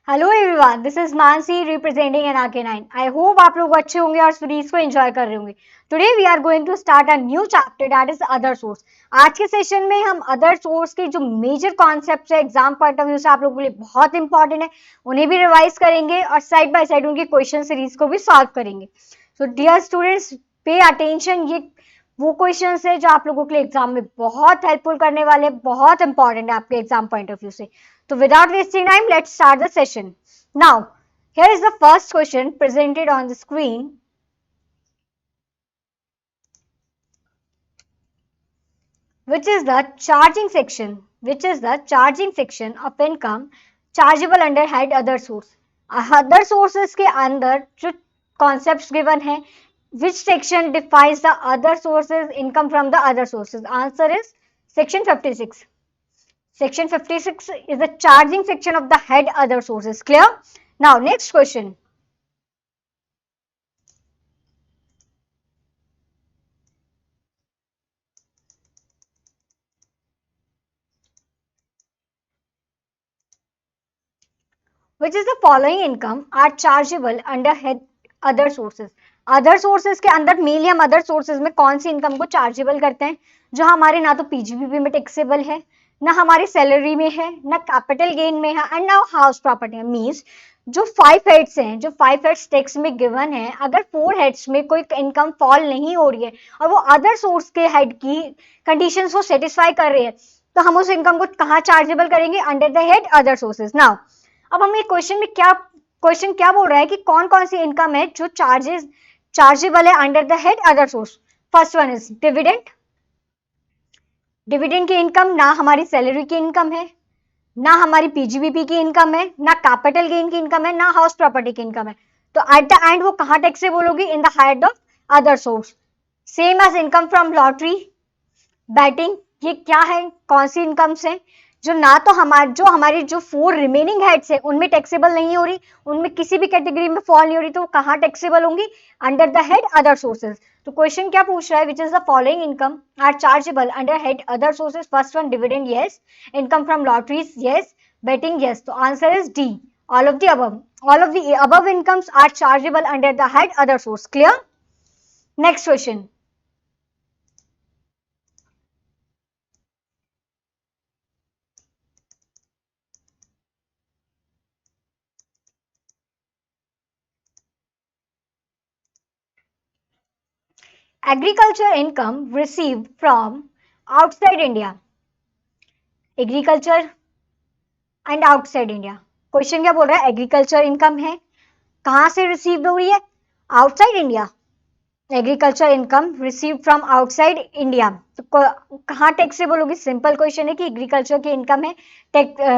Hello everyone, this is Mansi representing NRK9। I hope आप लोग अच्छे होंगे और सीरीज को एंजॉय कर रहे होंगे। Today we are going to start a new chapter that is other source. आज के सेशन में हम अदर सोर्स के जो मेजर कॉन्सेप्ट्स है एग्जाम पॉइंट ऑफ व्यू से आप लोगों के लिए बहुत इंपॉर्टेंट है, उन्हें भी रिवाइज करेंगे और साइड बाय साइड उनकी क्वेश्चन सीरीज को भी सॉल्व करेंगे। So dear students, pay attention. ये वो क्वेश्चन है जो आप लोगों के लिए एग्जाम में बहुत हेल्पफुल करने वाले, बहुत इंपॉर्टेंट है आपके एग्जाम पॉइंट ऑफ व्यू से। So without wasting time, let's start the session. Now, here is the first question presented on the screen. Which is the charging section? Which is the charging section of income chargeable under head other source? Other sources के अंदर जो concepts given है, which section defines the other sources income from the other sources? Answer is section 56. Section 56 is the charging section of the head other sources. Clear? Now, next question. Which is the following income are chargeable under head other sources? Other sources के अंदर mainly हम other sources में कौन सी income को chargeable करते हैं जो हमारे ना तो पीजीबीपी में टैक्सेबल है, ना हमारी सैलरी में है, ना कैपिटल गेन में है एंड ना हाउस प्रॉपर्टी में। मींस जो 5 हेड्स हैं, जो 5 हेड्स टैक्स में गिवन है, अगर 4 हेड्स में कोई इनकम फॉल नहीं हो रही है और वो अदर सोर्स के हेड की कंडीशंस को सेटिस्फाई कर रही है, तो हम उस इनकम को कहाँ चार्जेबल करेंगे? Under the head other sources. Now अब हमें क्वेश्चन में क्या बोल रहा है कि कौन कौन सी इनकम है जो चार्जेबल है under the head other source. First one is dividend. Dividend की इनकम ना हमारी सैलरी की इनकम है, ना हमारी पीजीबीपी की इनकम है, ना कैपिटल गेन की इनकम है, ना हाउस प्रॉपर्टी की इनकम है। तो एट द एंड वो कहां टैक्सेबल होगी? In the head of other source. Same as income from lottery, betting. ये क्या है? कौन सी इनकम्स है जो ना तो हमारी जो 4 रिमेनिंग हेड्स है उनमें टैक्सेबल नहीं हो रही, उनमें किसी भी कैटेगरी में फॉल नहीं हो रही, तो वो कहां टैक्सेबल होंगी? Under the head other sources. तो क्वेश्चन क्या पूछ रहा है? Which is the following income are chargeable under head other sources? First one dividend, yes. Income from lotteries, yes. Betting, yes. तो answer is D, all of the above. All of the above incomes are chargeable under the head other source. Clear? Next question. Agriculture income received from outside India. Agriculture and outside India. Question क्या बोल रहा है? Agriculture income है, कहां से receive हो रही है? Outside India. Agriculture income receive from outside India, तो कहां टैक्सेबल होगी? सिंपल क्वेश्चन है कि एग्रीकल्चर की इनकम है,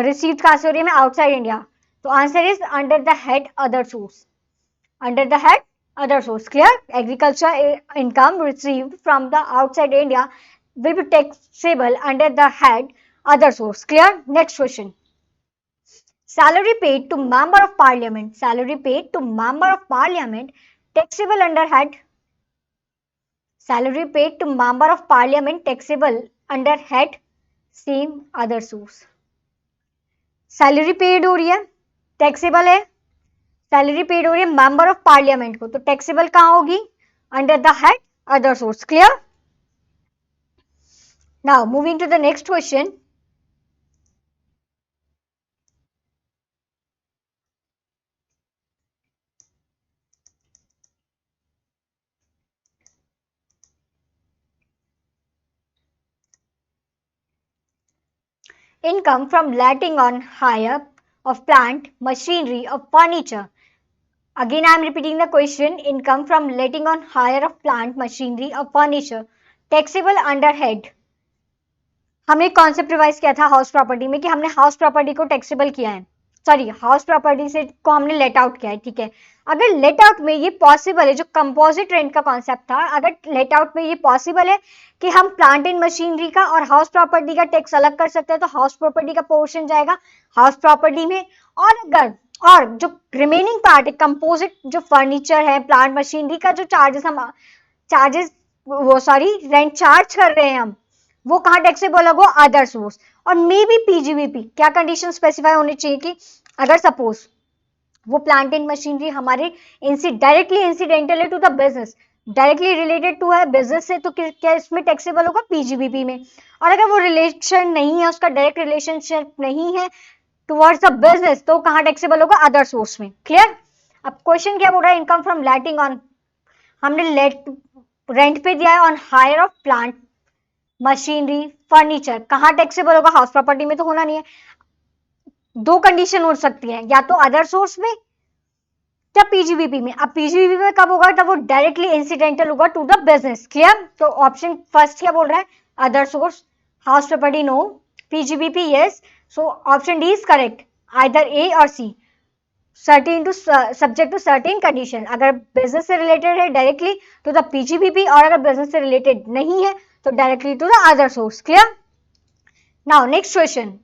रिसीव कहां से हो रही है? Outside India. तो answer is under the head other source. Under the head other source. Clear? Agriculture income received from the outside India will be taxable under the head other source. Clear? Next question. Salary paid to member of parliament. Salary paid to member of parliament taxable under head. Salary paid to member of parliament taxable under head same other source. Salary paid हो रही है, taxable है। Salary paid हो रही है member of parliament को, तो taxable कहां होगी? Under the head other source. Clear? Now moving to the next question. Income from letting on hire of plant, machinery, of furniture. Again, I am repeating the question. Income from letting on hire of plant, machinery, of furniture, taxable under head. हमने concept revise किया था house property में कि हमने house property को taxable किया है, sorry house property से को हमने लेट आउट किया है। ठीक है, अगर लेट आउट में ये पॉसिबल है, जो कंपोजिट रेंट का कॉन्सेप्ट था, अगर लेट आउट में ये पॉसिबल है कि हम प्लांट एंड मशीनरी का और हाउस प्रॉपर्टी का टैक्स अलग कर सकते हैं, तो हाउस प्रॉपर्टी का पोर्शन जाएगा हाउस प्रॉपर्टी में। और जो रिमेनिंग पार्ट है कंपोजिट, जो फर्नीचर है, प्लांट मशीनरी का जो रेंट चार्ज कर रहे हैं हम, वो कहां टैक्सेबल होगा? Other source. और मे बी पीजीबीपी। क्या कंडीशन स्पेसिफाई होनी चाहिए कि अगर सपोज वो प्लांट एंड मशीनरी हमारे डायरेक्टली इंसिडेंटल है to the business, directly related to है बिजनेस से, तो क्या इसमें टैक्सेबल होगा? पीजीबीपी में। और अगर वो रिलेशन नहीं है, उसका डायरेक्ट रिलेशनशिप नहीं है टुवर्ड्स द बिजनेस, तो कहाँ टैक्सेबल होगा? अदर सोर्स में। क्लियर? अब क्वेश्चन क्या बोल रहा है? इनकम फ्रॉम लेटिंग ऑन, हमने लेट रेंट पे दिया है on hire of plant machinery furniture, कहाँ टैक्सेबल होगा? हाउस प्रॉपर्टी में तो होना नहीं है। दो कंडीशन हो सकती है, या तो अदर सोर्स में या पीजीबीपी में। अब पीजीबीपी में कब होगा? तब वो डायरेक्टली इंसिडेंटल होगा टू द बिजनेस। क्लियर? तो ऑप्शन फर्स्ट क्या बोल रहा है? Other source. House property no, PGBP yes, so option D is correct, either A or C. Certain to subject to certain condition, अगर बिजनेस से related है directly to the PGBP, और अगर बिजनेस से रिलेटेड नहीं है तो directly to the other source. Clear? Now next question,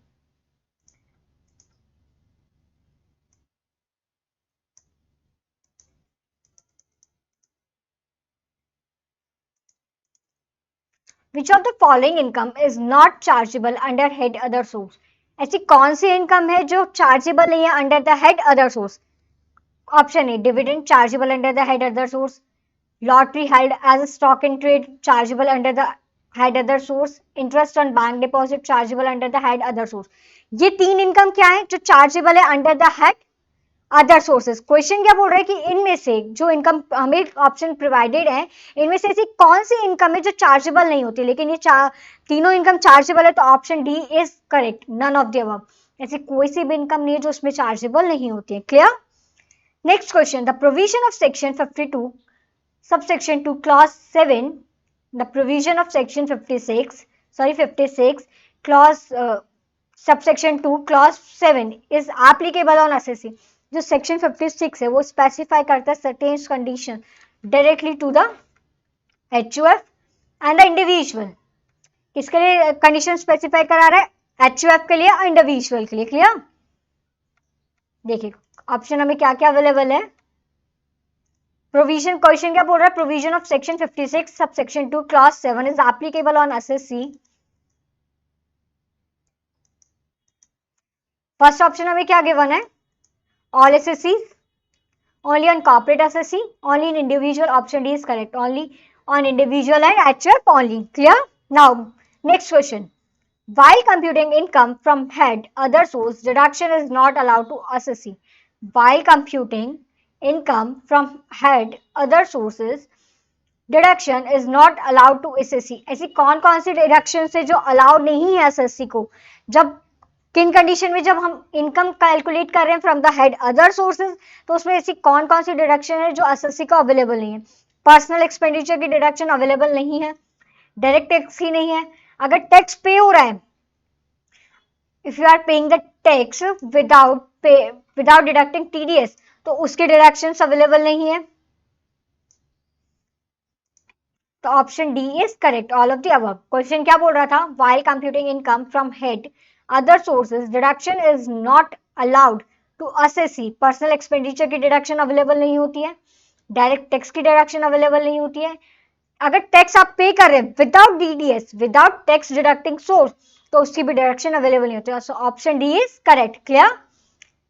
which of the following income is not chargeable under head other source? ऐसी कौन सी इनकम है जो चार्जेबल नहीं है under the head other source? Option A dividend, chargeable under the head other source. Lottery held as a stock in trade, chargeable under the head other source. Interest on bank deposit, chargeable under the head other source. ये तीन income क्या है जो chargeable है under the head other sources? Question क्या बोल रहा है कि इनमें से जो इनकम हमें ऑप्शन प्रोवाइडेड है, इनमें से ऐसी कौन सी इनकम है जो चार्जेबल नहीं होती? लेकिन ये तीनों इनकम चार्जेबल है, तो option D is correct, none of the above. ऐसी कोई सी भी इनकम नहीं है जो उसमें चार्जेबल नहीं होती है। Clear? Next question, the provision of section 52 subsection 2 clause 7, the provision of section 56 clause subsection 2 clause 7 is applicable on assessee. जो section 56 है वो specify करता है certain condition directly to the HUF and the individual. किसके लिए condition specify करा रहा है? HUF के लिए और individual के लिए। क्लियर? देखिए ऑप्शन हमें क्या क्या अवेलेबल है। प्रोविजन, क्वेश्चन क्या बोल रहा है? Provision of section 56 sub section 2 class 7 is applicable on SSC. First option हमें क्या गिवन है? All SSC, only on corporate SSC, only in individual. Option D is correct, only on individual and HUF only. Clear? Now next question, while computing income from head other source, deduction is not allowed to assessee. While computing income from head other sources, deduction is not allowed to assessee. ऐसी कौन कौन सी deduction है जो allowed नहीं है SSC को? जब किन कंडीशन में? जब हम इनकम कैलकुलेट कर रहे हैं from the head other sources, तो उसमें ऐसी कौन कौन सी डिडक्शन है जो एसएससी को अवेलेबल नहीं है? पर्सनल एक्सपेंडिचर की डिडक्शन अवेलेबल नहीं है, डायरेक्ट टैक्स ही नहीं है। अगर टैक्स पे हो रहा है, if you are paying the tax without deducting TDS, तो उसके डिडक्शन अवेलेबल नहीं है। तो option D is correct, all of the above. Question क्या बोल रहा था? While computing income from head other sources, deduction is not allowed to assessee. Personal expenditure की डिडक्शन अवेलेबल नहीं होती है, डायरेक्ट टैक्स की डिडक्शन अवेलेबल नहीं होती है। अगर टैक्स आप पे कर रहे हैं without TDS, without tax deducting source, तो उसकी भी डिडक्शन अवेलेबल नहीं होती है। So option D is correct. Clear?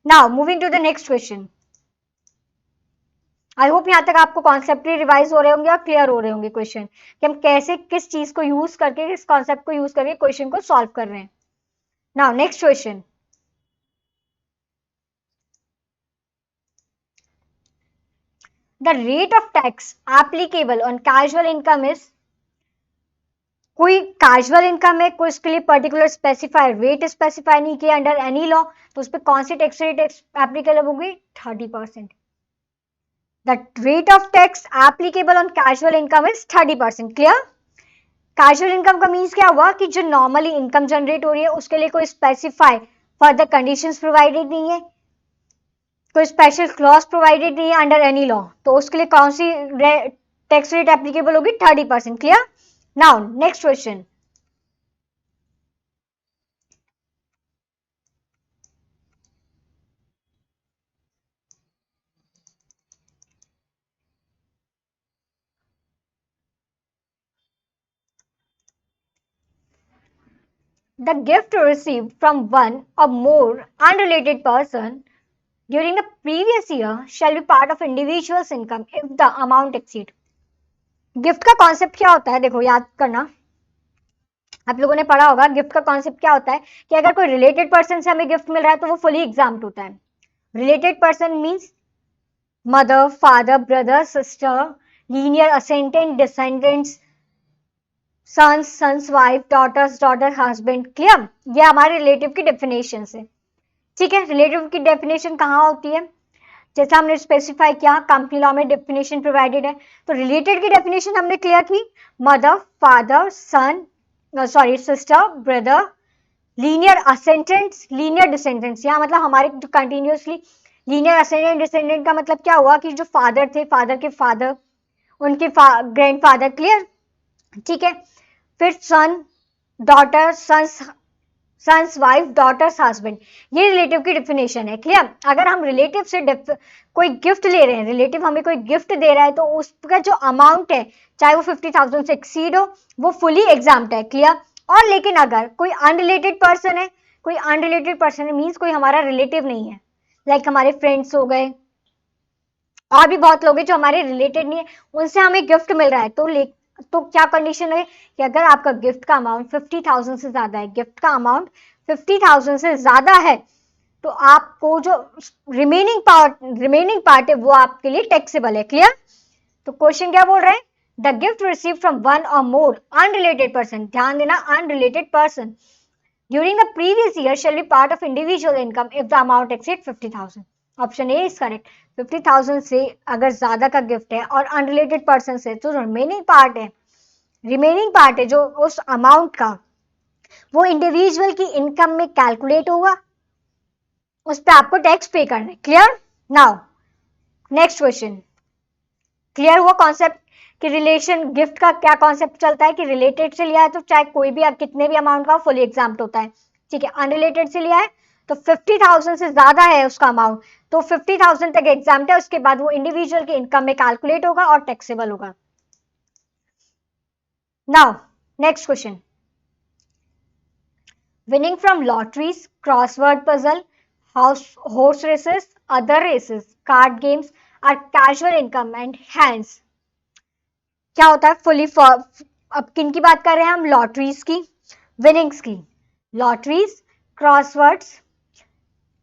Now moving to the next question. I hope यहाँ तक आपको कॉन्सेप्ट रिवाइज हो रहे होंगे और क्लियर हो रहे होंगे क्वेश्चन, कि हम कैसे किस चीज को यूज करके, किस कॉन्सेप्ट को यूज करके क्वेश्चन को सॉल्व कर रहे हैं। Now next question, the rate of tax applicable on casual income is. कोई कैजुअल इनकम है, कोई उसके लिए पर्टिकुलर स्पेसिफाइड रेट स्पेसिफाई नहीं किया अंडर एनी लॉ, तो उस पर कौन सी टैक्स रेट एप्लीकेबल होगी? 30%। The rate of tax applicable on casual income is 30%. Clear? Casual income का मीन्स क्या हुआ कि जो नॉर्मली इनकम जनरेट हो रही है उसके लिए कोई स्पेसिफाई फर्दर कंडीशंस प्रोवाइडेड नहीं है, कोई स्पेशल क्लॉज प्रोवाइडेड नहीं है अंडर एनी लॉ, तो उसके लिए कौन सी टैक्स रेट एप्लीकेबल होगी? 30%। Clear? Now next question, the gift received from one or more unrelated person during the previous year shall be part of individuals income if the amount exceed. Gift का concept क्या होता है, देखो याद करना, आप लोगों ने पढ़ा होगा गिफ्ट का कॉन्सेप्ट क्या होता है कि अगर कोई रिलेटेड पर्सन से हमें गिफ्ट मिल रहा है तो वो फुली एग्जाम्प्ट होता है। Related person means mother, father, brother, sister, linear ascendant, descendants, sons, son's wife, daughters, daughter husband. Clear? ये हमारे रिलेटिव की डेफिनेशन है। ठीक है, रिलेटिव की डेफिनेशन कहाँ होती है, जैसा हमने स्पेसिफाई किया कंपनी लॉ में डेफिनेशन प्रोवाइडेड है। तो रिलेटेड की डेफिनेशन हमने क्लियर की, mother, father, son, sorry sister, brother, linear ascendants, linear descendants. यहाँ मतलब हमारे जो कंटिन्यूसली लीनियर असेंडेंट डिसेंडेंट का मतलब क्या हुआ कि जो फादर थे, फादर के फादर, उनके ग्रैंड फादर। क्लियर? ठीक है, फिर son, daughter, sons, son's wife, daughter's husband, ये रिलेटिव की डिफिनेशन है। क्लियर? अगर हम रिलेटिव से कोई गिफ्ट ले रहे हैं, रिलेटिव हमें कोई गिफ्ट दे रहा है तो उसका जो अमाउंट है चाहे वो 50,000 से एक्सीड हो, वो फुली एग्जाम्प्ट है। क्लियर? और लेकिन अगर कोई अनरिलेटेड पर्सन है, कोई अनरिलेटेड पर्सन है मीन्स कोई हमारा रिलेटिव नहीं है, लाइक हमारे फ्रेंड्स हो गए और भी बहुत लोग हैं जो हमारे रिलेटेड नहीं है, उनसे हमें गिफ्ट मिल रहा है तो क्या कंडीशन है कि अगर आपका गिफ्ट का अमाउंट 50,000 से ज्यादा है, गिफ्ट का अमाउंट 50,000 से ज्यादा है, तो आपको जो रिमेनिंग पार्ट है वो आपके लिए टैक्सेबल है। क्लियर? तो क्वेश्चन क्या बोल रहे हैं, the gift receive from one और मोर अनरिलेटेड पर्सन, ध्यान देना unrelated person, during the previous year shall be part of individual income if the amount exceed 50,000। Option A is correct. 50,000 से अगर ज्यादा का गिफ्ट है और अनरिलेटेड पर्सन से, तो रिमेनिंग पार्ट है जो उस अमाउंट का, वो इंडिविजुअल की इनकम में कैलकुलेट होगा, उस पर आपको टैक्स पे करना है। Clear? Now next question. Clear हुआ कॉन्सेप्ट कि रिलेशन गिफ्ट का क्या कॉन्सेप्ट चलता है कि रिलेटेड से लिया है तो चाहे कोई भी कितने भी अमाउंट का फुली एग्जाम्प्ट होता है। ठीक है, अनरिलेटेड से लिया है तो 50,000 से ज्यादा है उसका अमाउंट तो 50,000 तक एग्जाम्प्ट है, उसके बाद वो इंडिविजुअल की इनकम में कैलकुलेट होगा और टैक्सेबल होगा। Now next question, winning from lotteries, crossword puzzle, horse races, other races, card games are casual income and hence क्या होता है फुली अब किन की बात कर रहे हैं हम, लॉटरीज की, विनिंग्स की। Lotteries, crosswords,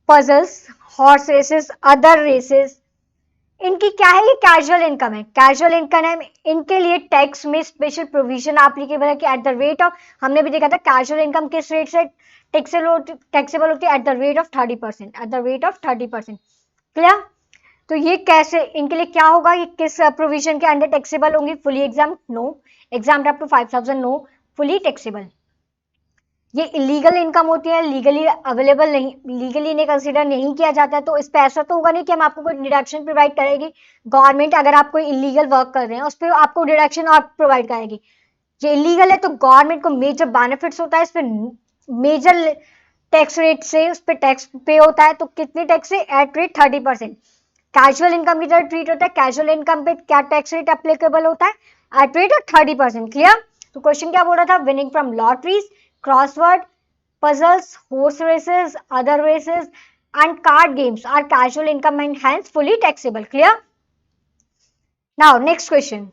puzzles, horse races, other races, इनकी क्या है, ये कैजुअल इनकम है। कैजुअल इनकम है, इनके लिए टैक्स में स्पेशल प्रोविजन एप्लीकेबल है कि एट द रेट ऑफ, हमने भी देखा था कैजुअल इनकम किस रेट से टैक्सेबल होती है, eight the rate of 30%, eight the rate of 30%। Clear? तो ये कैसे, इनके लिए क्या होगा, ये किस प्रोविजन के अंडर टैक्सेबल होंगी, fully exempt no, exempt up to 5,000 no, fully taxable. ये इलीगल इनकम होती है, लीगली अवेलेबल नहीं, लीगली इन्हें कंसीडर नहीं किया जाता है, तो इस पे ऐसा तो होगा नहीं कि हम आपको कोई डिडक्शन प्रोवाइड करेगी गवर्नमेंट, अगर आप कोई इलीगल वर्क कर रहे हैं उस पर आपको डिडक्शन और प्रोवाइड करेगी। ये इलीगल है तो गवर्नमेंट को मेजर बेनिफिट्स होता है, इस पर मेजर टैक्स रेट से उस पर टैक्स पे होता है, तो कितने टैक्स से, एट रेट 30%। कैजुअल इनकम की तरह ट्रीट होता है, कैजुअल इनकम पे क्या टैक्स रेट एप्लीकेबल होता है, एट रेट ऑफ 30%। क्लियर? तो क्वेश्चन क्या बोल रहा था, winning from lotteries, crossword puzzles, horse races, other races and card games are casual income and hence fully taxable. Clear? Now next question.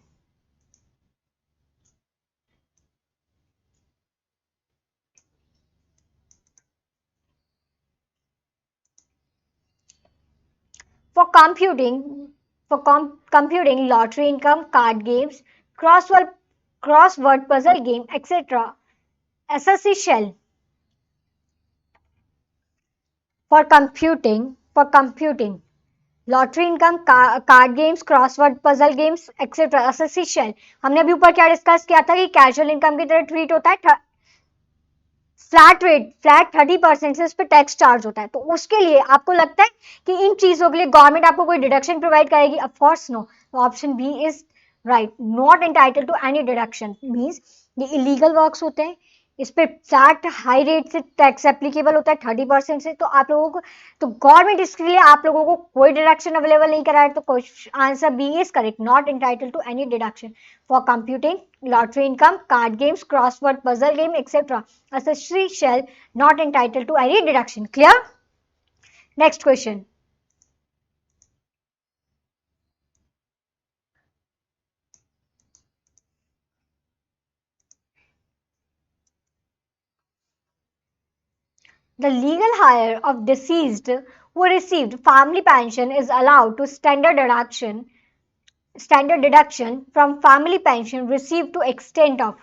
For computing lottery income, card games, crossword puzzle game, etc. SSC shall for computing lottery income, card games, crossword puzzle games etcetera, assessee shall, हमने अभी ऊपर क्या discuss किया था कि casual income की तरह treat होता है, फ्लैट 30% से उस पर टैक्स चार्ज होता है, तो उसके लिए आपको लगता है कि इन चीजों के लिए गवर्नमेंट आपको कोई डिडक्शन प्रोवाइड करेगी, ऑफ कोर्स नो। तो option B is right, not entitle to any deduction, means ये इलीगल वर्क्स होते हैं, इस पे फ्लैट हाई रेट से टैक्स एप्लीकेबल होता है 30% से, तो आप लोगों को, तो गवर्नमेंट इसके लिए आप लोगों को कोई डिडक्शन अवेलेबल नहीं करा है, तो answer B is correct, not entitle to any deduction for computing lottery income, card games, crossword puzzle game, etc. Accessory shall not entitled to any deduction. Clear? Next question. The legal heir of deceased who received family pension is allowed to standard deduction from family pension received to extent of.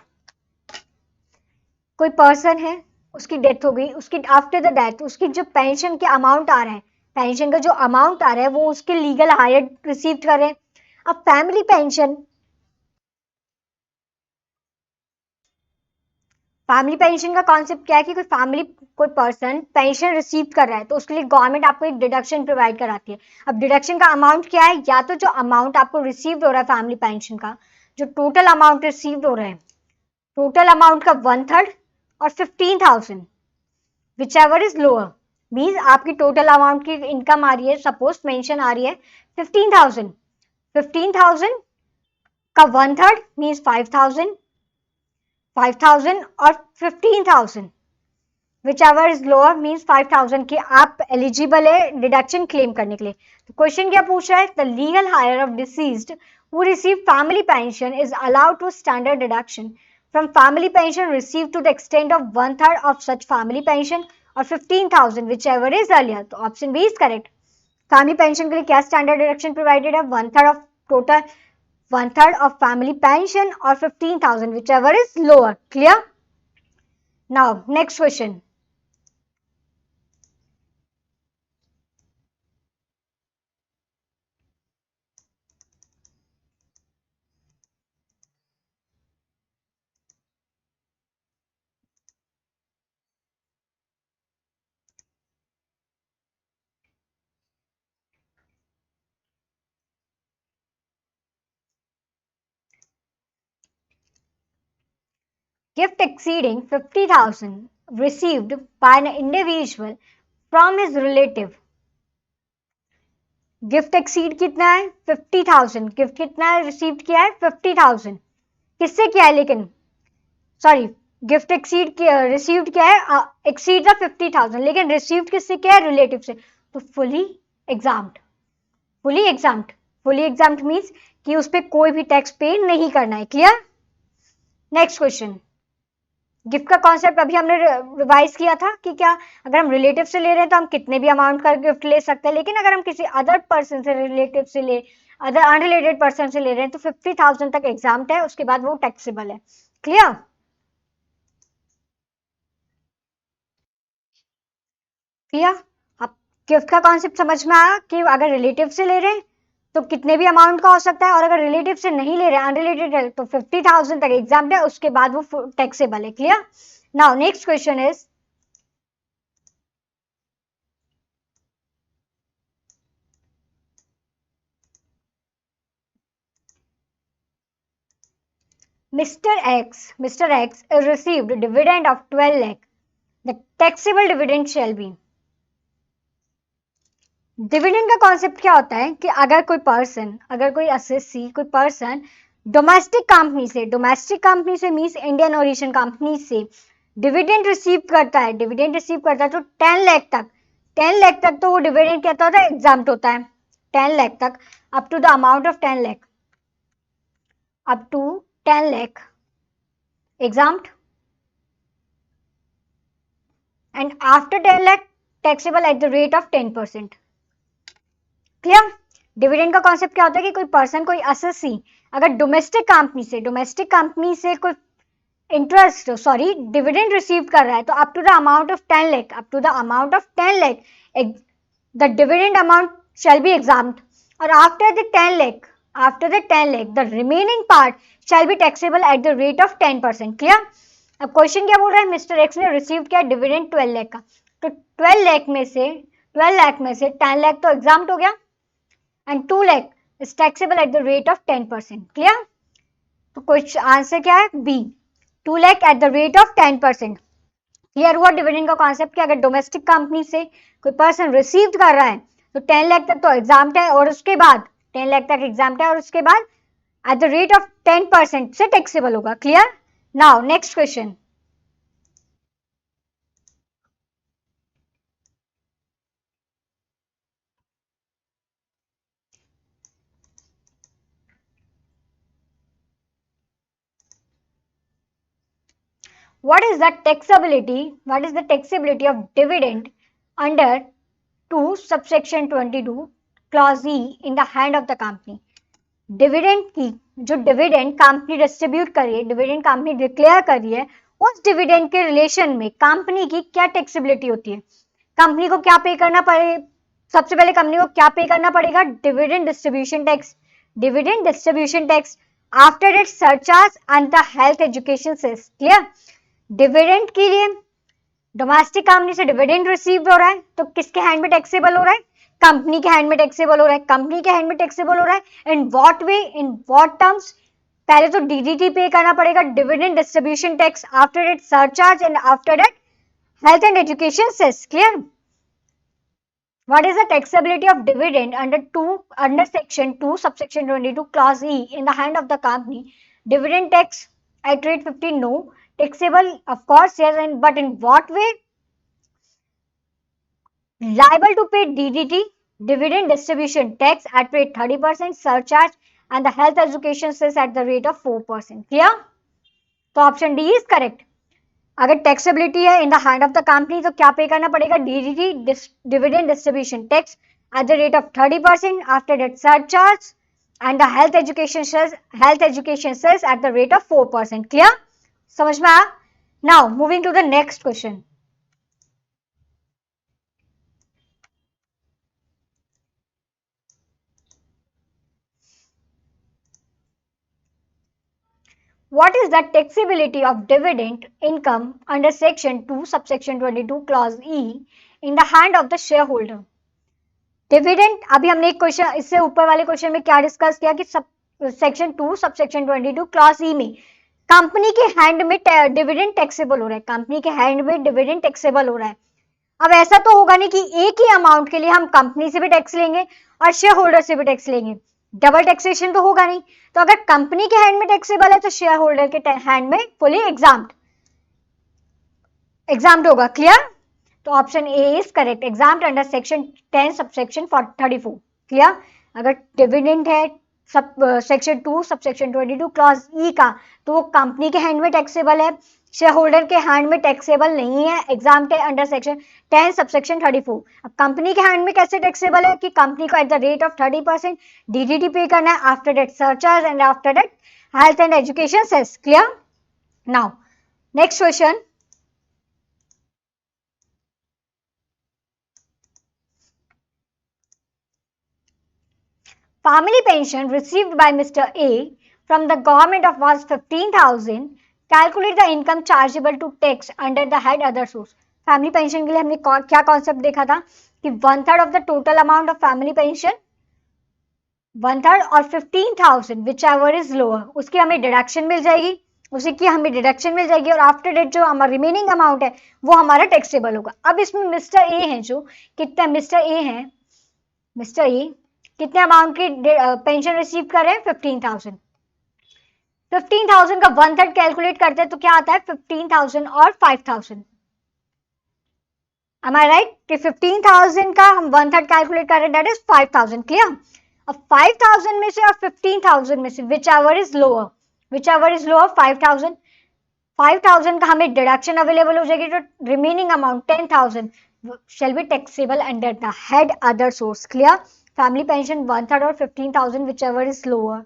कोई person है, उसकी death हो गई, उसकी after the death उसकी जो pension के amount आ रहा है, पेंशन का जो अमाउंट आ रहा है वो उसके लीगल हायर रिसीव कर रहे हैं. अब फैमिली पेंशन का कॉन्सेप्ट क्या है कि कोई पर्सन पेंशन रिसीव कर रहा है तो उसके लिए गवर्नमेंट आपको एक डिडक्शन प्रोवाइड कराती है. अब डिडक्शन का अमाउंट क्या है, या तो जो अमाउंट आपको रिसीव हो रहा है फैमिली पेंशन का, जो टोटल अमाउंट रिसीव हो रहा है, टोटल अमाउंट का 1/3 और 15,000 which ever is lower. Means आपकी टोटल अमाउंट की इनकम आ रही है, सपोज मेंशन आ रही है 15,000. 15,000 का 1/3 मीन्स 5,000, 5,000 और 15,000 which ever is lower means 5,000 की आप एलिजिबल है डिडक्शन क्लेम करने के लिए. तो क्वेश्चन क्या पूछ रहा है, the legal higher of deceased who receive family pension is allowed to standard deduction from family pension received to the extent of 1/3 of such family pension or 15,000 whichever is earlier. तो option B is correct. Family pension के लिए क्या standard deduction provided है, 1/3 of total, 1/3 of family pension or 15,000 whichever is lower. Clear? Now next question. Gift exceeding 50,000 received by an individual from his relative. Gift exceed कितना है, 50,000. Gift कितना है receive किया है, 50,000. किससे किया है, लेकिन सॉरी, गिफ्ट एक्सीड रिसीव्ड किया है, एक्सीड द 50,000, लेकिन रिसीव्ड किससे किया है, रिलेटिव से. तो fully examined. Fully examined. Fully examined means कि उस पर कोई भी टैक्स पे नहीं करना है. क्लियर? Next question. गिफ्ट का कॉन्सेप्ट अभी हमने रिवाइज किया था कि क्या, अगर हम रिलेटिव से ले रहे हैं तो हम कितने भी अमाउंट का गिफ्ट ले सकते हैं, लेकिन अगर हम किसी अदर पर्सन से, रिलेटिव से ले, अदर अनरिलेटेड पर्सन से ले रहे हैं तो 50,000 तक एग्जाम्प्ट है, उसके बाद वो टैक्सेबल है. क्लियर? क्लियर? अब गिफ्ट का कॉन्सेप्ट समझ में आया कि अगर रिलेटिव से ले रहे हैं तो कितने भी अमाउंट का हो सकता है, और अगर रिलेटिव से नहीं ले रहे हैं, अनरिलेटेड है, तो 50,000 तक एग्जाम्प्ट है, उसके बाद वो टैक्सेबल है. Clear? Now next question is, Mr. X is received a dividend of 12 lakh. The taxable dividend shall be. Dividend का कॉन्सेप्ट क्या होता है कि अगर कोई एसएससी, कोई पर्सन डोमेस्टिक कंपनी से मींस इंडियन ओरिजिन कंपनी से डिविडेंड रिसीव करता है, तो 10 लाख तक, 10 लाख तक तो वो डिविडेंड क्या होता है, एग्जाम्प्ट होता है. 10 लाख तक, up to the amount of 10 lakh, up to 10 lakh exempt, and after 10 lakh taxable at the rate of 10%. Clear? Dividend का कॉन्सेप्ट क्या होता है कि कोई पर्सन, कोई एसएससी अगर डोमेस्टिक कंपनी से कोई डिविडेंड रिसीव कर रहा है तो up to the amount of 10 lakh, the dividend amount shall be exempt, और after the 10 lakh the remaining part shall be taxable at the rate of 10%. Clear? अब क्वेश्चन क्या बोल रहा है, मिस्टर एक्स ने रिसीव किया डिविडेंड 12 लाख का, तो 12 लाख में से 10 लाख तो एग्जाम्प्ट हो गया, and 2 lakh is taxable at the rate of 10%. Clear? तो क्वेश्चन आंसर क्या है, B, 2 lakh at the rate of 10%. Clear हुआ डिविडेंड का कॉन्सेप्ट कि अगर डोमेस्टिक कंपनी से कोई पर्सन रिसीव कर रहा है तो 10 लाख तक तो एग्जाम्प्ट है, और उसके बाद 10 लाख तक एग्जाम्प्ट है, और उसके बाद एट द रेट ऑफ 10% से टैक्सेबल होगा. Clear? Now next question. what is the taxability of dividend under 2 subsection 22 clause E in the hand of the company? Dividend की जो डिविडेंड कंपनी डिस्ट्रीब्यूट करी है, डिविडेंड कंपनी डिक्लेयर करी है, उस dividend के रिलेशन में कंपनी की क्या टैक्सेबिलिटी होती है? कंपनी को क्या पे करना पड़े? सबसे पहले कंपनी को क्या पे करना पड़ेगा? Dividend distribution tax, dividend distribution tax, after it surcharge and the health education cess. Clear? Dividend के लिए डोमेस्टिक कंपनी से डिविडेंड रिसीव हो रहा है तो किसके हैंड में टैक्सेबल हो रहा है? कंपनी के हैंड में टैक्सेबल हो रहा है। कंपनी के हैंड में टैक्सेबल हो रहा है in what way, in what terms? पहले तो डीडीटी पे करना पड़ेगा, dividend distribution tax, after it surcharge and after that health and education cess. Clear? What is the taxability of dividend under section 2 subsection 22 clause E in the hand of the company? Dividend tax at rate 15, no. Taxable, of course, yes, but in what way? Liable to pay DDT, dividend distribution tax at rate 30%, surcharge, and the health education cess at the rate of 4%. Clear? तो option D is correct. अगर taxability है in the hand of the company तो क्या pay करना पड़ेगा? DDT, dividend distribution tax at the rate of 30%, after that surcharge and the health education cess at the rate of 4%। Clear? समझ में आया? Now moving to the next question. What is the taxability of dividend income under section 2 subsection 22 clause E in the hand of the shareholder? Dividend, अभी हमने एक question इससे ऊपर वाले question में क्या डिस्कस किया कि सेक्शन 2 सबसेक्शन 22 क्लॉज ई में कंपनी के हैंड में डिविडेंड टैक्सेबल हो रहा है, कंपनी के हैंड में डिविडेंड टैक्सेबल हो रहा है। अब ऐसा तो होगा नहीं कि एक ही अमाउंट के लिए हम कंपनी से भी टैक्स लेंगे और शेयर होल्डर से भी टैक्स लेंगे, डबल टैक्सेशन तो होगा नहीं। तो अगर कंपनी के हैंड में टैक्सेबल है तो शेयर होल्डर के हैंड में फुली एग्जाम्ड होगा। क्लियर? तो option A is correct, examined under section 10 subsection 34। Clear? अगर डिविडेंड है सब सेक्शन 2 सबसेक्शन 22 क्लॉज ई का तो वो कंपनी के हैंड में टैक्सेबल है, शेयर होल्डर के हैंड में टैक्सेबल नहीं है, एग्जाम्ड है अंडर सेक्शन 10 सबसेक्शन 34। अब कंपनी के हैंड में कैसे टैक्सेबल है कि कंपनी को at the rate of 30% DDT pay करना है, after that surcharge and after that health and education cess. Clear? Now next question. Family pension received by Mr. A from the government of was 15,000. Calculate the income chargeable to tax under the head other source. Family pension के लिए हमने क्या concept देखा था कि 1/3 of the total amount of family pension, 1/3 और 15,000 which ever is lower, उसकी हमें डिडक्शन मिल जाएगी, और आफ्टर डेट जो हमारा रिमेनिंग अमाउंट है वो हमारा टैक्सेबल होगा। अब इसमें मिस्टर ए है, जो कितना मिस्टर ए कितने अमाउंट की पेंशन रिसीव कर रहे हैं? 15,000। 15,000 का 1/3 कैलकुलेट करते हैं तो क्या आता है? 15,000 और 5,000। Am I right? कि 15,000 का हम 1/3 कैलकुलेट कर रहे हैं, दैट इज 5,000। क्लियर? अब 5,000 में से और 15,000 में से विच एवर इज लोअर 5,000 का हमें डिडक्शन अवेलेबल हो जाएगी, तो remaining amount 10,000 shall be taxable under the head other source. Clear? Family pension 1/3 और 15,000 विच एवर इज लोअर।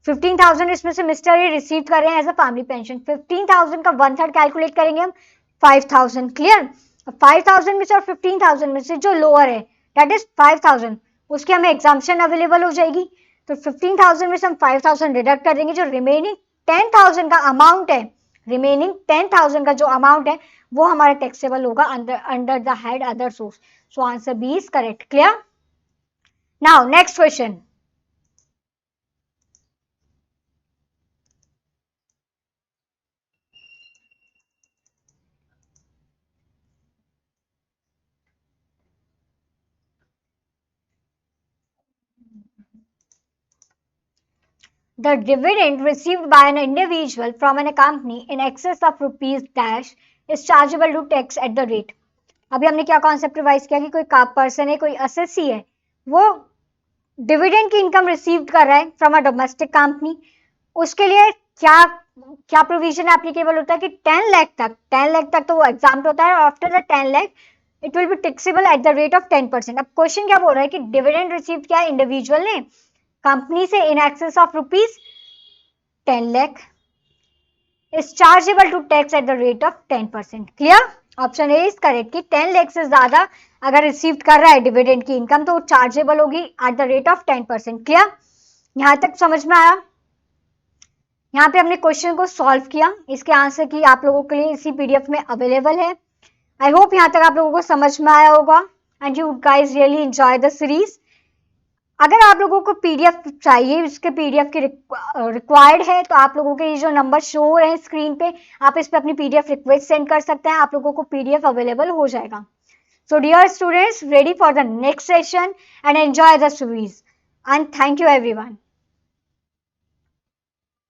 15,000 इसमें से मिस्टर ए रिसीव कर रहे हैं एज अ फैमिली पेंशन, 15,000 का 1/3 कैलकुलेट करेंगे हम 5,000। क्लियर? 5,000 में से और 15,000 में से जो लोअर है दैट इज 5,000, उसकी हमें एग्जाम्पशन अवेलेबल हो जाएगी। तो 15,000 में से हम 5,000 डिडक्ट कर देंगे, जो रिमेनिंग 10,000 का अमाउंट है, वो हमारा टैक्सेबल होगा under the head other source. So answer B is correct. Clear? Now, next question. The dividend received by an individual from a company in excess of rupees dash is chargeable to tax at the rate. अभी हमने क्या concept revise किया कि कोई person है, कोई assessee है, वो डिविडेंड की इनकम रिसीव कर रहा है फ्रॉम अ डोमेस्टिक कंपनी, उसके लिए क्या क्या प्रोविजन एप्लीकेबल होता है कि 10 लाख तक तो वो एग्जाम होता है, और after the 10 lakh it will be taxable at the rate of 10%। अब क्वेश्चन क्या बोल रहा है कि डिविडेंड रिसीव किया इंडिविजुअल ने कंपनी से in excess of rupees 10 lakh is chargeable to tax at the rate of 10%। Clear? Option A is correct कि 10 लाख से ज्यादा अगर रिसीव कर रहा है डिविडेंड की इनकम तो चार्जेबल होगी eight the rate of 10%। Clear? यहां तक समझ में आया? यहाँ पे हमने क्वेश्चन को सॉल्व किया, इसके आंसर की आप लोगों के लिए इसी पीडीएफ में अवेलेबल है। आई होप यहाँ तक आप लोगों को समझ में आया होगा and you guys really enjoy the series. अगर आप लोगों को पीडीएफ चाहिए, इसके पीडीएफ की रिक्वायर्ड है, तो आप लोगों के ये जो नंबर शो हो रहे हैं स्क्रीन पे, आप इस पे अपनी पीडीएफ रिक्वेस्ट सेंड कर सकते हैं, आप लोगों को पीडीएफ अवेलेबल हो जाएगा। So dear students, ready for the next session and enjoy the series and thank you everyone.